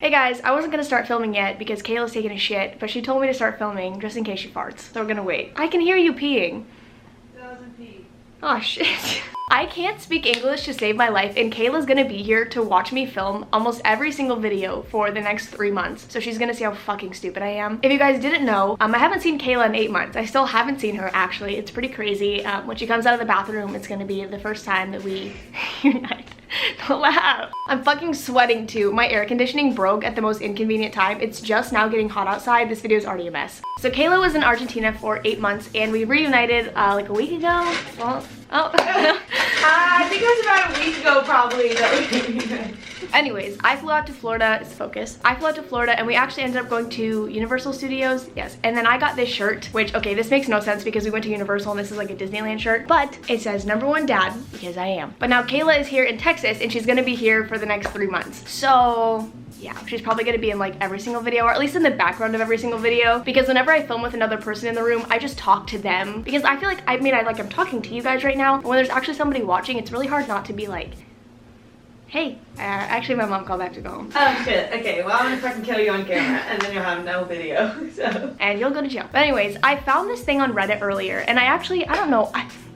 Hey guys, I wasn't gonna start filming yet because Kayla's taking a shit, but she told me to start filming just in case she farts, so we're gonna wait. I can hear you peeing. Doesn't pee. Oh shit. I can't speak English to save my life, and Kayla's gonna be here to watch me film almost every single video for the next 3 months, so she's gonna see how fucking stupid I am. If you guys didn't know, I haven't seen Kayla in 8 months. I still haven't seen her, actually. It's pretty crazy. When she comes out of the bathroom, it's gonna be the first time that we unite. Don't laugh. I'm fucking sweating too. My air conditioning broke at the most inconvenient time. It's just now getting hot outside. This video is already a mess. So Kayla was in Argentina for 8 months and we reunited like a week ago. Well, I think it was about a week ago probably that we reunited. Anyways, I flew out to Florida. It's focus. I flew out to Florida and we actually ended up going to Universal Studios. Yes. And then I got this shirt, which, okay, this makes no sense because we went to Universal and this is like a Disneyland shirt, but it says #1 dad because I am. But now Kayla is here in Texas and she's gonna be here for the next 3 months. So yeah, she's probably gonna be in like every single video, or at least in the background of every single video, because whenever I film with another person in the room, I just talk to them because I feel like, I'm talking to you guys right now, but when there's actually somebody watching, it's really hard not to be like, hey, actually my mom called, I have to go home. Oh shit, okay, well I'm gonna fucking kill you on camera and then you'll have no video, so. And you'll go to jail. But anyways, I found this thing on Reddit earlier and I don't know,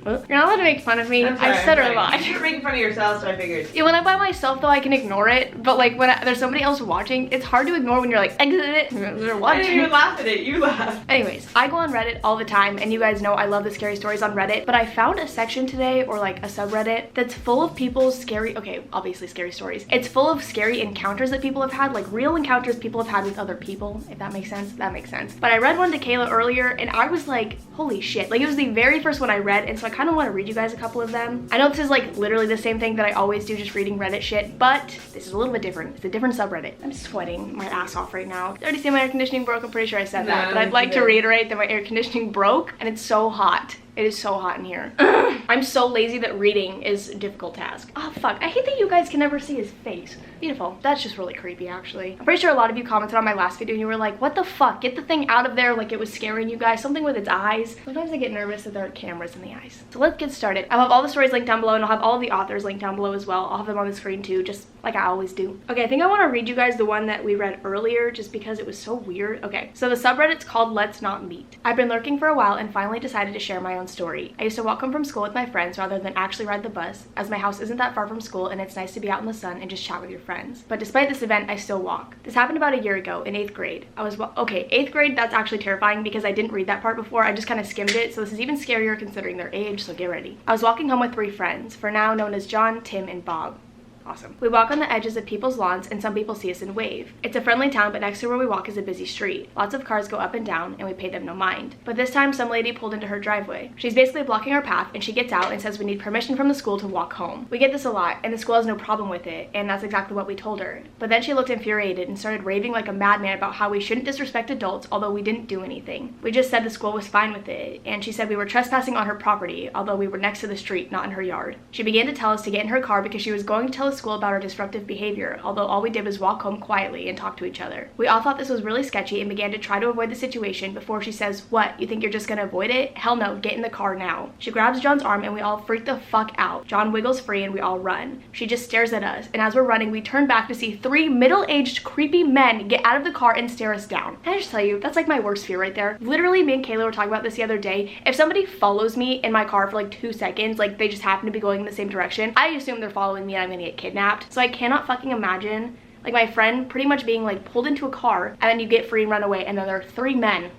you're not allowed to make fun of me. I said it a lot. You're making fun of yourself, so I figured. Yeah, when I'm by myself though, I can ignore it. But like when there's somebody else watching, it's hard to ignore when you're like, exit it. They're watching. I didn't even laugh at it, you laughed. Anyways, I go on Reddit all the time and you guys know I love the scary stories on Reddit. But I found a section today, or like a subreddit, that's full of people's scary, okay, obviously scary stories. It's full of scary encounters that people have had, like real encounters people have had with other people, if that makes sense. That makes sense. But I read one to Kayla earlier and I was like, holy shit. Like it was the very first one I read, and so I kind of want to read you guys a couple of them. I know this is like literally the same thing that I always do, just reading Reddit shit, but this is a little bit different. It's a different subreddit. I'm sweating my ass off right now. I already see my air conditioning broke. I'm pretty sure I said that, but I'd like to reiterate that my air conditioning broke and it's so hot. It is so hot in here. I'm so lazy that reading is a difficult task. Oh fuck, I hate that you guys can never see his face. Beautiful. That's just really creepy actually. I'm pretty sure a lot of you commented on my last video and you were like, what the fuck? Get the thing out of there, like it was scaring you guys. Something with its eyes. Sometimes I get nervous that there are cameras in the eyes. So let's get started. I'll have all the stories linked down below and I'll have all of the authors linked down below as well. I'll have them on the screen too, just like I always do. Okay, I think I want to read you guys the one that we read earlier just because it was so weird. Okay, so the subreddit's called Let's Not Meet. I've been lurking for a while and finally decided to share my own story. I used to walk home from school with my friends rather than actually ride the bus, as my house isn't that far from school and it's nice to be out in the sun and just chat with your friends. But despite this event, I still walk. This happened about a year ago in 8th grade. Okay, 8th grade, that's actually terrifying because I didn't read that part before. I just kind of skimmed it, so this is even scarier considering their age, so get ready. I was walking home with 3 friends, for now known as John, Tim, and Bob. Awesome. We walk on the edges of people's lawns and some people see us and wave. It's a friendly town, but next to where we walk is a busy street. Lots of cars go up and down and we pay them no mind. But this time some lady pulled into her driveway. She's basically blocking our path and she gets out and says we need permission from the school to walk home. We get this a lot and the school has no problem with it, and that's exactly what we told her. But then she looked infuriated and started raving like a madman about how we shouldn't disrespect adults, although we didn't do anything. We just said the school was fine with it, and she said we were trespassing on her property, although we were next to the street, not in her yard. She began to tell us to get in her car because she was going to tell the school about our disruptive behavior, although all we did was walk home quietly and talk to each other. We all thought this was really sketchy and began to try to avoid the situation before she says, what, you think you're just gonna avoid it? Hell no, get in the car now. She grabs John's arm and we all freak the fuck out. John wiggles free and we all run. She just stares at us, and as we're running, we turn back to see 3 middle-aged creepy men get out of the car and stare us down. Can I just tell you, that's like my worst fear right there. Literally, me and Kayla were talking about this the other day. If somebody follows me in my car for like 2 seconds, like they just happen to be going in the same direction, I assume they're following me and I'm gonna get kidnapped. So I cannot fucking imagine like my friend pretty much being like pulled into a car and then you get free and run away and then there are 3 men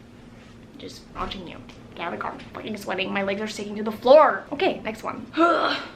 just watching you. Get out of the car. I'm fucking sweating. My legs are sticking to the floor. Okay, next one.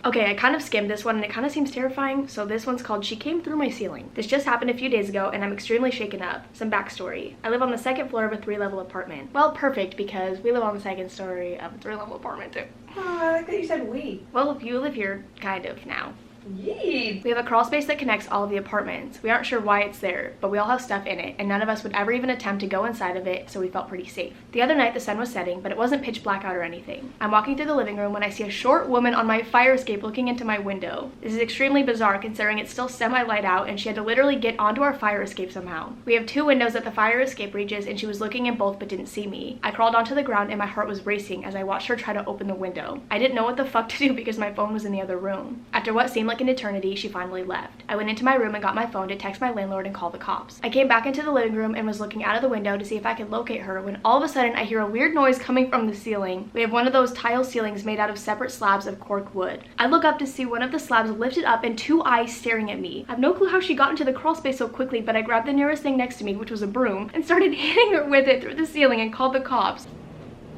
Okay, I kind of skimmed this one and it kind of seems terrifying. So this one's called She Came Through My Ceiling. This just happened a few days ago and I'm extremely shaken up. Some backstory. I live on the 2nd floor of a 3-level apartment. Well, perfect, because we live on the 2nd story of a 3-level apartment too. Oh, I like that you said we. Well, you live here kind of now. Yee. We have a crawl space that connects all of the apartments. We aren't sure why it's there, but we all have stuff in it, and none of us would ever even attempt to go inside of it, so we felt pretty safe. The other night the sun was setting, but it wasn't pitch black out or anything. I'm walking through the living room when I see a short woman on my fire escape looking into my window. This is extremely bizarre considering it's still semi-light out and she had to literally get onto our fire escape somehow. We have 2 windows that the fire escape reaches and she was looking in both but didn't see me. I crawled onto the ground and my heart was racing as I watched her try to open the window. I didn't know what the fuck to do because my phone was in the other room. After what seemed like like an eternity, she finally left. I went into my room and got my phone to text my landlord and call the cops. I came back into the living room and was looking out of the window to see if I could locate her when all of a sudden I hear a weird noise coming from the ceiling. We have one of those tile ceilings made out of separate slabs of cork wood. I look up to see one of the slabs lifted up and two eyes staring at me. I have no clue how she got into the crawl space so quickly, but I grabbed the nearest thing next to me, which was a broom, and started hitting her with it through the ceiling and called the cops.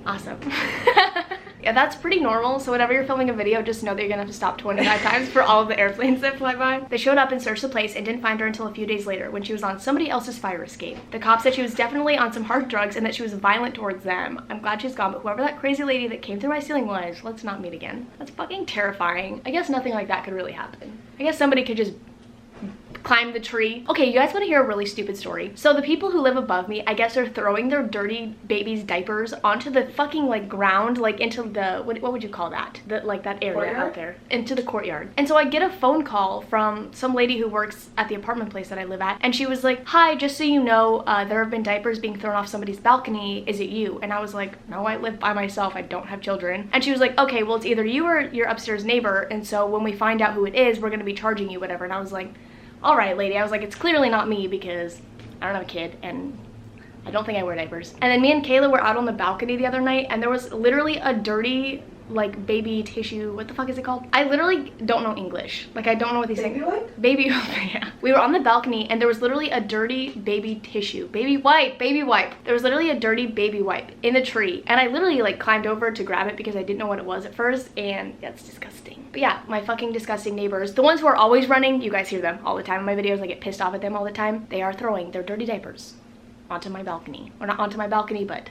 Awesome. Yeah, that's pretty normal, so whenever you're filming a video, just know that you're gonna have to stop 25 times for all of the airplanes that fly by. They showed up and searched the place and didn't find her until a few days later when she was on somebody else's fire escape. The cops said she was definitely on some hard drugs and that she was violent towards them. I'm glad she's gone, but whoever that crazy lady that came through my ceiling was, let's not meet again. That's fucking terrifying. I guess nothing like that could really happen. I guess somebody could just climb the tree. Okay, you guys want to hear a really stupid story? So the people who live above me, I guess, are throwing their dirty babies' diapers onto the fucking like ground, like into the what would you call that? Like that area courtyard? Out there, into the courtyard. And so I get a phone call from some lady who works at the apartment place that I live at, and she was like, "Hi, just so you know, there have been diapers being thrown off somebody's balcony. Is it you?" And I was like, "No, I live by myself. I don't have children." And she was like, "Okay, well, it's either you or your upstairs neighbor, and so when we find out who it is, we're gonna be charging you whatever." And I was like, all right, lady. I was like, it's clearly not me because I don't have a kid and I don't think I wear diapers. And then me and Kayla were out on the balcony the other night and there was literally a dirty like baby tissue, what the fuck is it called? I literally don't know English. Like I don't know what these things. Baby wipe? Baby, yeah. We were on the balcony and there was literally a dirty baby tissue. Baby wipe. There was literally a dirty baby wipe in the tree. And I literally like climbed over to grab it because I didn't know what it was at first, and that's disgusting. But yeah, my fucking disgusting neighbors, the ones who are always running, you guys hear them all the time in my videos. I get pissed off at them all the time. They are throwing their dirty diapers onto my balcony. Or not onto my balcony, but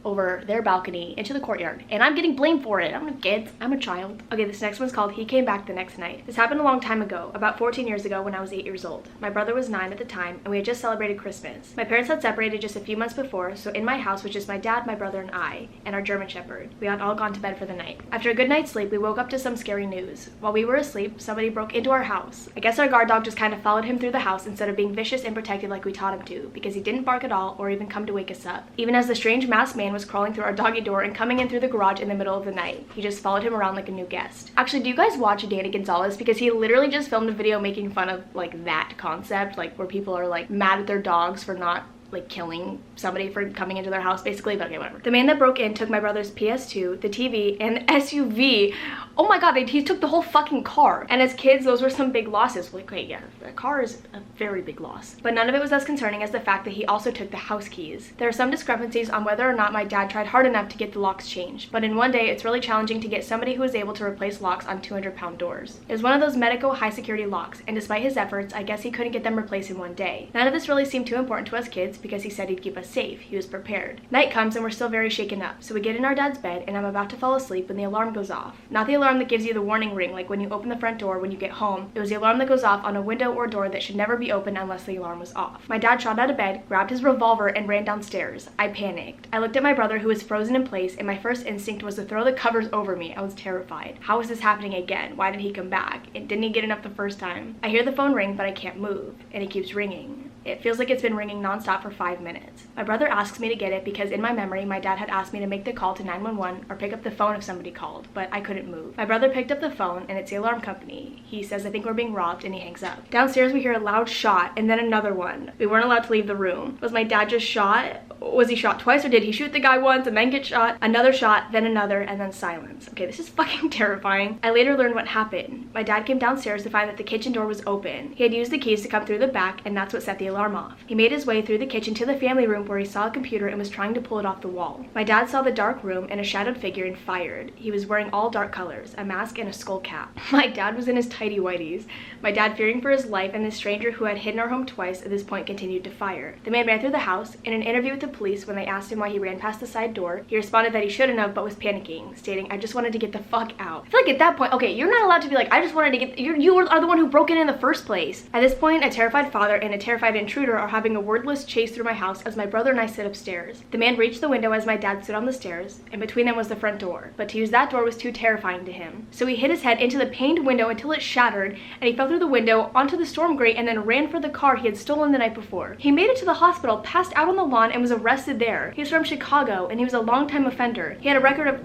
over their balcony into the courtyard, and I'm getting blamed for it. I'm a kid, I'm a child. Okay, this next one's called He Came Back the Next Night. This happened a long time ago, about 14 years ago when I was 8 years old. My brother was 9 at the time, and we had just celebrated Christmas. My parents had separated just a few months before, so in my house was just my dad, my brother, and I, and our German Shepherd. We had all gone to bed for the night. After a good night's sleep, we woke up to some scary news. While we were asleep, somebody broke into our house. I guess our guard dog just kind of followed him through the house instead of being vicious and protective like we taught him to, because he didn't bark at all or even come to wake us up. Even as the strange masked man was crawling through our dog door and coming in through the garage in the middle of the night. He just followed him around like a new guest. Actually, do you guys watch Danny Gonzalez? Because he literally just filmed a video making fun of like that concept, like where people are like mad at their dogs for not like killing somebody for coming into their house basically, but okay, whatever. The man that broke in took my brother's PS2, the TV, and the SUV. Oh my god, he took the whole fucking car. And as kids, those were some big losses. Like, wait, yeah, the car is a very big loss. But none of it was as concerning as the fact that he also took the house keys. There are some discrepancies on whether or not my dad tried hard enough to get the locks changed, but in one day, it's really challenging to get somebody who is able to replace locks on 200-pound doors. It was one of those Medeco high-security locks, and despite his efforts, I guess he couldn't get them replaced in one day. None of this really seemed too important to us kids because he said he'd keep us safe. He was prepared. Night comes and we're still very shaken up, so we get in our dad's bed and I'm about to fall asleep when the alarm goes off. Not the alarm that gives you the warning ring like when you open the front door when you get home. It was the alarm that goes off on a window or door that should never be opened unless the alarm was off. My dad shot out of bed, grabbed his revolver, and ran downstairs. I panicked. I looked at my brother who was frozen in place, and my first instinct was to throw the covers over me. I was terrified. How is this happening again? Why did he come back? Didn't he get enough the first time? I hear the phone ring, but I can't move, and it keeps ringing. It feels like it's been ringing nonstop for 5 minutes. My brother asks me to get it because in my memory, my dad had asked me to make the call to 911 or pick up the phone if somebody called, but I couldn't move. My brother picked up the phone and it's the alarm company. He says, I think we're being robbed, and he hangs up. Downstairs, we hear a loud shot and then another one. We weren't allowed to leave the room. Was my dad just shot? Was he shot twice, or did he shoot the guy once and then get shot? Another shot, then another, and then silence. Okay, this is fucking terrifying. I later learned what happened. My dad came downstairs to find that the kitchen door was open. He had used the keys to come through the back, and that's what set the alarm off. He made his way through the kitchen to the family room where he saw a computer and was trying to pull it off the wall. My dad saw the dark room and a shadowed figure and fired. He was wearing all dark colors, a mask and a skull cap. My dad was in his tighty whities. My dad, fearing for his life, and the stranger who had hidden our home twice at this point continued to fire. The man ran through the house. In an interview with the police, when they asked him why he ran past the side door, he responded that he shouldn't have but was panicking, stating, I just wanted to get the fuck out. I feel like at that point, okay, you're not allowed to be like, I just wanted to get, you are the one who broke in the first place. At this point, a terrified father and a terrified intruder are having a wordless chase through my house as my brother and I sit upstairs. The man reached the window as my dad stood on the stairs, and between them was the front door, but to use that door was too terrifying to him. So he hit his head into the paned window until it shattered, and he fell through the window onto the storm grate and then ran for the car he had stolen the night before. He made it to the hospital, passed out on the lawn, and was arrested there. He was from Chicago, and he was a longtime offender. He had a record of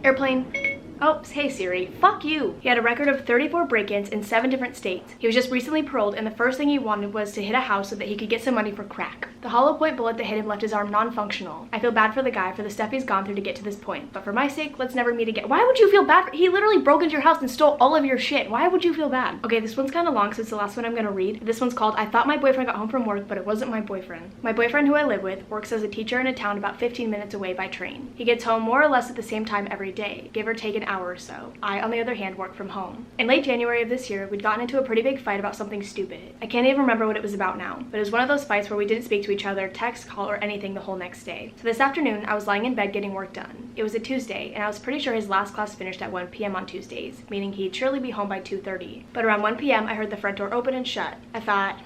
airplane. Oh, hey Siri, fuck you. He had a record of 34 break-ins in 7 different states. He was just recently paroled, and the first thing he wanted was to hit a house so that he could get some money for crack. The hollow point bullet that hit him left his arm non-functional. I feel bad for the guy for the stuff he's gone through to get to this point, but for my sake, let's never meet again. Why would you feel bad? He literally broke into your house and stole all of your shit. Why would you feel bad? Okay, this one's kind of long, so it's the last one I'm gonna read. This one's called, I thought my boyfriend got home from work, but it wasn't my boyfriend. My boyfriend, who I live with, works as a teacher in a town about 15 minutes away by train. He gets home more or less at the same time every day, give or take an hour or so. I, on the other hand, work from home. In late January of this year, we'd gotten into a pretty big fight about something stupid. I can't even remember what it was about now, but it was one of those fights where we didn't speak to each other, text, call, or anything the whole next day. So this afternoon, I was lying in bed getting work done. It was a Tuesday, and I was pretty sure his last class finished at 1 p.m. on Tuesdays, meaning he'd surely be home by 2:30. But around 1 p.m., I heard the front door open and shut. I thought,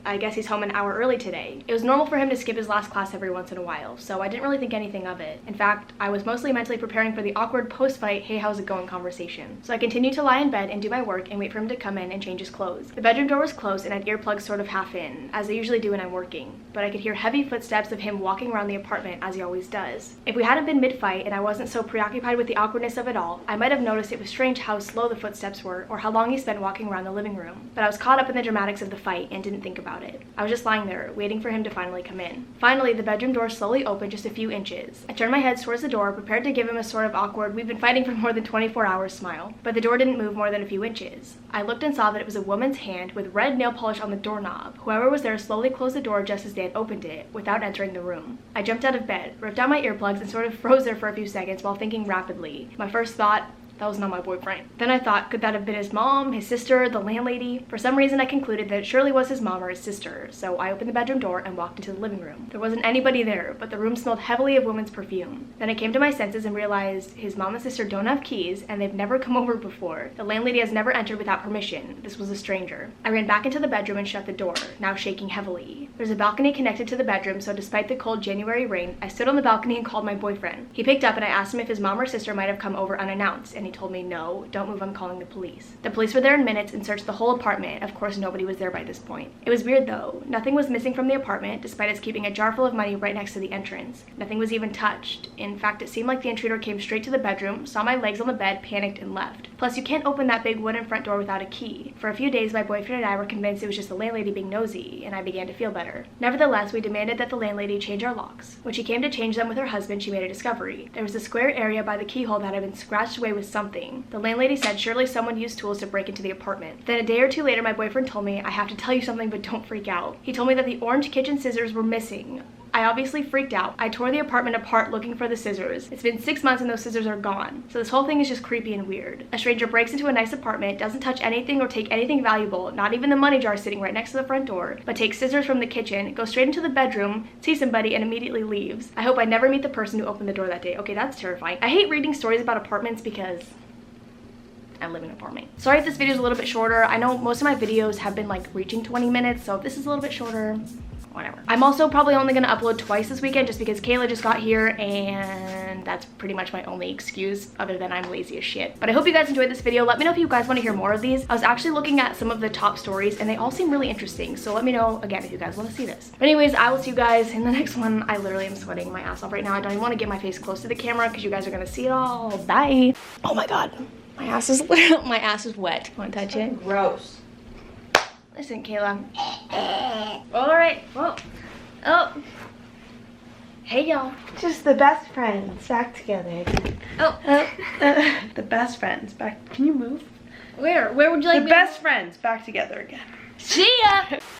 I guess he's home an hour early today. It was normal for him to skip his last class every once in a while, so I didn't really think anything of it. In fact, I was mostly mentally preparing for the awkward post-fight, hey, how's it going conversation. So I continued to lie in bed and do my work and wait for him to come in and change his clothes. The bedroom door was closed and I had earplugs sort of half in, as I usually do when I'm working, but I could hear heavy footsteps of him walking around the apartment as he always does. If we hadn't been mid-fight and I wasn't so preoccupied with the awkwardness of it all, I might have noticed it was strange how slow the footsteps were or how long he spent walking around the living room. But I was caught up in the dramatics of the fight and didn't think about it. I was just lying there, waiting for him to finally come in. Finally, the bedroom door slowly opened just a few inches. I turned my head towards the door, prepared to give him a sort of awkward, we've been fighting for more than 24 hours smile. But the door didn't move more than a few inches. I looked and saw that it was a woman's hand with red nail polish on the doorknob. Whoever was there slowly closed the door just as they had opened it, without entering the room. I jumped out of bed, ripped out my earplugs, and sort of froze there for a few seconds while thinking rapidly. My first thought, that was not my boyfriend. Then I thought, could that have been his mom, his sister, the landlady? For some reason I concluded that it surely was his mom or his sister, so I opened the bedroom door and walked into the living room. There wasn't anybody there, but the room smelled heavily of women's perfume. Then I came to my senses and realized his mom and sister don't have keys and they've never come over before. The landlady has never entered without permission. This was a stranger. I ran back into the bedroom and shut the door, now shaking heavily. There's a balcony connected to the bedroom, so despite the cold January rain, I stood on the balcony and called my boyfriend. He picked up and I asked him if his mom or sister might have come over unannounced, and he told me no. Don't move, I'm calling the police. The police were there in minutes and searched the whole apartment. Of course, nobody was there by this point. It was weird though. Nothing was missing from the apartment, despite us keeping a jar full of money right next to the entrance. Nothing was even touched. In fact, it seemed like the intruder came straight to the bedroom, saw my legs on the bed, panicked, and left. Plus, you can't open that big wooden front door without a key. For a few days, my boyfriend and I were convinced it was just the landlady being nosy, and I began to feel better. Nevertheless, we demanded that the landlady change our locks. When she came to change them with her husband, she made a discovery. There was a square area by the keyhole that had been scratched away with something. The landlady said surely someone used tools to break into the apartment. Then a day or two later, my boyfriend told me, I have to tell you something, but don't freak out. He told me that the orange kitchen scissors were missing. I obviously freaked out. I tore the apartment apart looking for the scissors. It's been 6 months and those scissors are gone. So this whole thing is just creepy and weird. A stranger breaks into a nice apartment, doesn't touch anything or take anything valuable, not even the money jar sitting right next to the front door, but takes scissors from the kitchen, goes straight into the bedroom, sees somebody, and immediately leaves. I hope I never meet the person who opened the door that day. Okay, that's terrifying. I hate reading stories about apartments because I live in an apartment. Sorry if this video is a little bit shorter. I know most of my videos have been like reaching 20 minutes, so if this is a little bit shorter, whatever. I'm also probably only gonna upload twice this weekend just because Kayla just got here and that's pretty much my only excuse other than I'm lazy as shit. But I hope you guys enjoyed this video. Let me know if you guys want to hear more of these. I was actually looking at some of the top stories and they all seem really interesting. So let me know again if you guys want to see this. But anyways, I will see you guys in the next one. I literally am sweating my ass off right now. I don't even want to get my face close to the camera because you guys are gonna see it all. Bye. Oh my god. My ass is wet. Want to touch it? Gross. Listen, Kayla. All right. Well. Oh. Hey, y'all. Just the best friends back together. Oh. The best friends back. Can you move? Where would you like the me best friends back together again. See ya.